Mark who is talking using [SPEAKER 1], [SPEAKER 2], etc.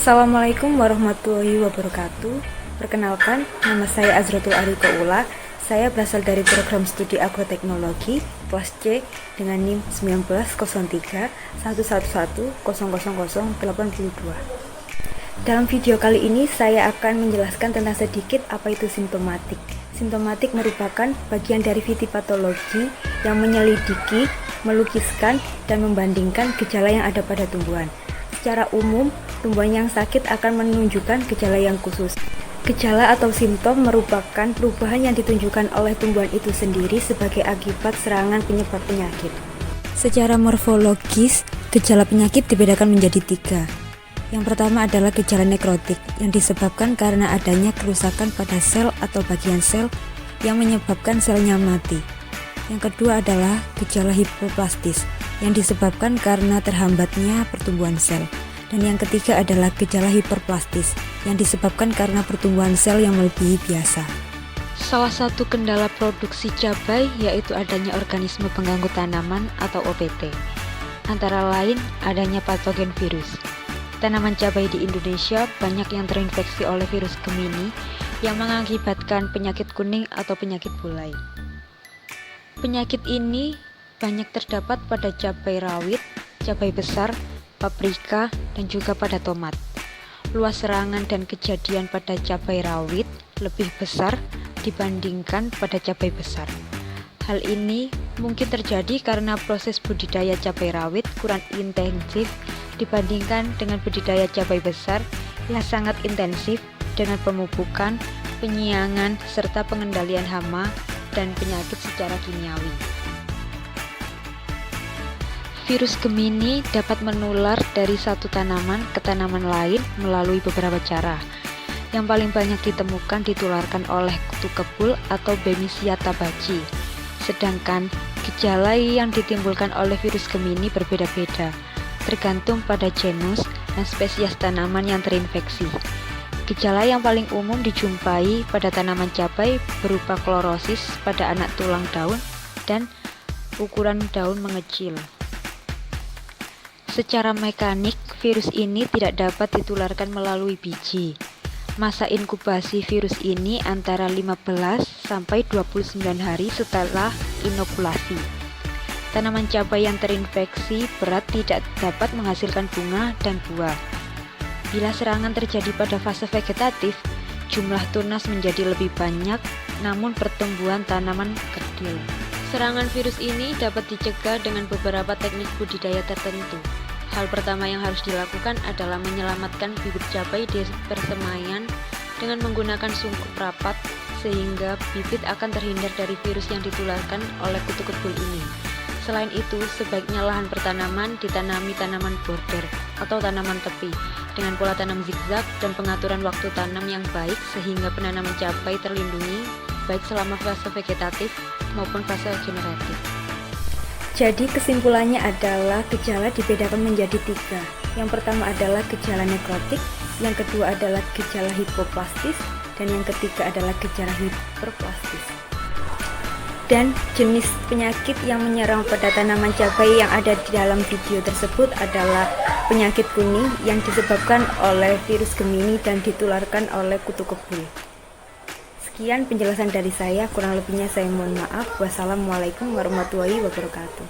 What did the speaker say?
[SPEAKER 1] Assalamualaikum warahmatullahi wabarakatuh. Perkenalkan, nama saya Azratul Ariko Ula. Saya berasal dari program studi agroteknologi kelas C dengan NIM 1903 111000082. Dalam video kali ini saya akan menjelaskan tentang sedikit apa itu simptomatik. Simptomatik merupakan bagian dari fitopatologi yang menyelidiki, melukiskan, dan membandingkan gejala yang ada pada tumbuhan. Secara umum, tumbuhan yang sakit akan menunjukkan gejala yang khusus. Gejala atau simptom merupakan perubahan yang ditunjukkan oleh tumbuhan itu sendiri sebagai akibat serangan penyebab penyakit. Secara morfologis, gejala penyakit dibedakan menjadi 3. Yang pertama adalah gejala nekrotik yang disebabkan karena adanya kerusakan pada sel atau bagian sel yang menyebabkan selnya mati. Yang kedua adalah gejala hipoplastis yang disebabkan karena terhambatnya pertumbuhan sel. Dan yang ketiga adalah gejala hiperplastis yang disebabkan karena pertumbuhan sel yang melebihi biasa. Salah satu kendala produksi cabai yaitu adanya organisme pengganggu tanaman atau OPT. Antara lain adanya patogen virus. Tanaman cabai di Indonesia banyak yang terinfeksi oleh virus Gemini yang mengakibatkan penyakit kuning atau penyakit bulai. Penyakit ini banyak terdapat pada cabai rawit, cabai besar, paprika, dan juga pada tomat. Luas serangan dan kejadian pada cabai rawit lebih besar dibandingkan pada cabai besar. Hal ini mungkin terjadi karena proses budidaya cabai rawit kurang intensif dibandingkan dengan budidaya cabai besar yang sangat intensif dengan pemupukan, penyiangan, serta pengendalian hama dan penyakit secara kimiawi. Virus Gemini dapat menular dari satu tanaman ke tanaman lain melalui beberapa cara. Yang paling banyak ditemukan ditularkan oleh kutu kebul atau Bemisia tabaci. Sedangkan gejala yang ditimbulkan oleh virus Gemini berbeda-beda, tergantung pada genus dan spesies tanaman yang terinfeksi. Gejala yang paling umum dijumpai pada tanaman cabai berupa klorosis pada anak tulang daun dan ukuran daun mengecil. Secara mekanik, virus ini tidak dapat ditularkan melalui biji. Masa inkubasi virus ini antara 15 sampai 29 hari setelah inokulasi. Tanaman cabai yang terinfeksi berat tidak dapat menghasilkan bunga dan buah. Bila serangan terjadi pada fase vegetatif, jumlah tunas menjadi lebih banyak, namun pertumbuhan tanaman kecil. Serangan virus ini dapat dicegah dengan beberapa teknik budidaya tertentu. Hal pertama yang harus dilakukan adalah menyelamatkan bibit cabai di persemaian dengan menggunakan sungkup rapat sehingga bibit akan terhindar dari virus yang ditularkan oleh kutu kebul ini. Selain itu, sebaiknya lahan pertanaman ditanami tanaman border atau tanaman tepi dengan pola tanam zigzag dan pengaturan waktu tanam yang baik sehingga penanaman cabai terlindungi baik selama fase vegetatif maupun fase generatif. Jadi kesimpulannya adalah gejala dibedakan menjadi 3. Yang pertama adalah gejala nekrotik, yang kedua adalah gejala hipoplastis, dan yang ketiga adalah gejala hiperplastis. Dan jenis penyakit yang menyerang pada tanaman cabai yang ada di dalam video tersebut adalah penyakit kuning yang disebabkan oleh virus Gemini dan ditularkan oleh kutu kebul. Sekian penjelasan dari saya, kurang lebihnya saya mohon maaf. Wassalamualaikum warahmatullahi wabarakatuh.